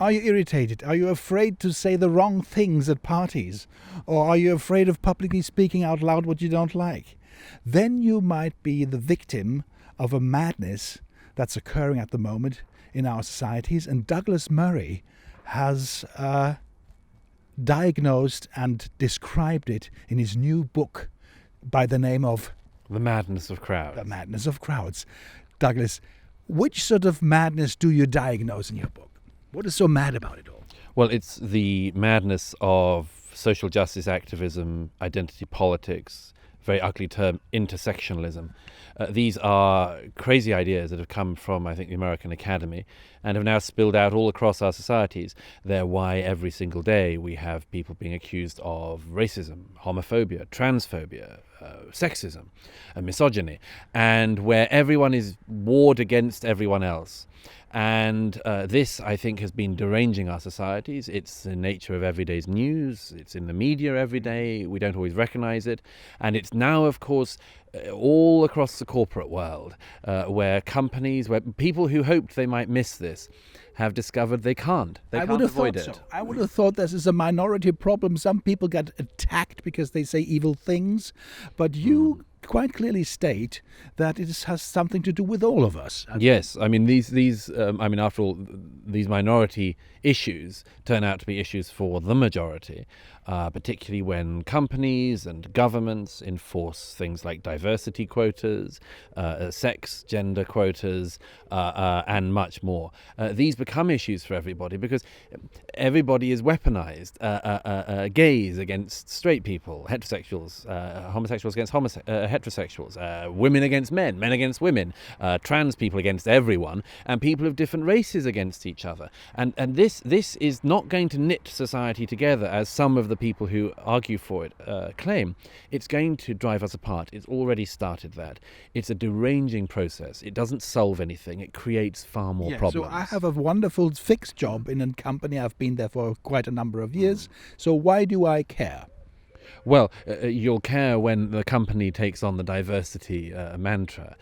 Are you irritated? Are you afraid to say the wrong things at parties? Or are you afraid of publicly speaking out loud what you don't like? Then you might be the victim of a madness that's occurring at the moment in our societies. And Douglas Murray has diagnosed and described it in his new book by the name of The Madness of Crowds. The Madness of Crowds. Douglas, which sort of madness do you diagnose in your book? What is so mad about it all? Well, it's the madness of social justice activism, identity politics, very ugly term, intersectionalism. These are crazy ideas that have come from, I think, the American Academy and have now spilled out all across our societies. They're why every single day we have people being accused of racism, homophobia, transphobia, sexism, misogyny, and where everyone is warred against everyone else. And this, I think, has been deranging our societies. It's the nature of everyday's news. It's in the media every day. We don't always recognize it. And it's now, of course, all across the corporate world, where companies, where people who hoped they might miss this have discovered they can't. They can't avoid it. I would have thought this is a minority problem. Some people get attacked because they say evil things. But you quite clearly state that it has something to do with all of us. Yes, I mean these. After all, these minority issues turn out to be issues for the majority, particularly when companies and governments enforce things like diversity quotas, sex, gender quotas, and much more. These become issues for everybody because everybody is weaponized. Gays against straight people, heterosexuals, homosexuals against heterosexuals, women against men, men against women, trans people against everyone, and people of different races against each other. And this is not going to knit society together, as some of the people who argue for it claim. It's going to drive us apart. It's already started that. It's a deranging process. It doesn't solve anything. It creates far more problems. So I have a wonderful fixed job in a company. I've been there for quite a number of years. So why do I care? Well, you'll care when the company takes on the diversity mantra,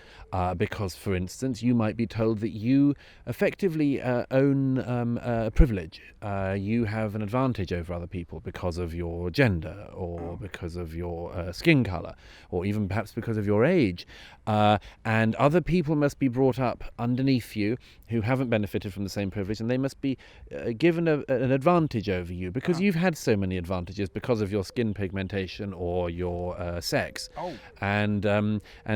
because, for instance, you might be told that you effectively own privilege. You have an advantage over other people because of your gender or because of your skin color or even perhaps because of your age. And other people must be brought up underneath you who haven't benefited from the same privilege, and they must be given an advantage over you because you've had so many advantages because of your skin pigmentation or your sex. And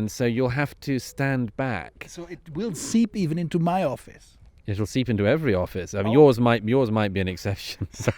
so you'll have to stand back. So it will seep even into my office. It'll seep into every office. I mean, yours might be an exception. So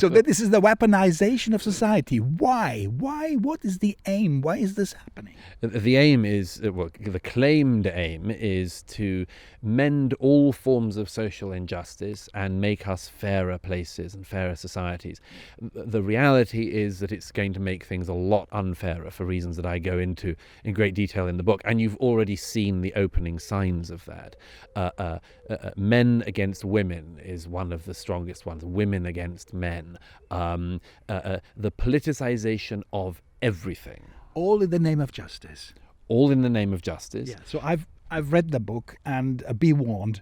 this is the weaponization of society. Why? What is the aim? Why is this happening? The aim is, well, the claimed aim is to mend all forms of social injustice and make us fairer places and fairer societies. The reality is that it's going to make things a lot unfairer for reasons that I go into in great detail in the book. And you've already seen the opening signs of that. Men against women is one of the strongest ones. Women against men. The politicization of everything. All in the name of justice. All in the name of justice. Yeah. So I've read the book, and be warned.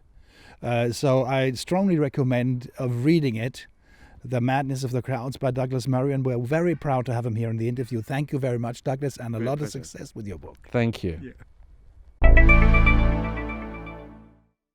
So I strongly recommend reading it, The Madness of the Crowds by Douglas Murray, and we're very proud to have him here in the interview. Thank you very much, Douglas, and a lot of success with your book. Thank you. Yeah.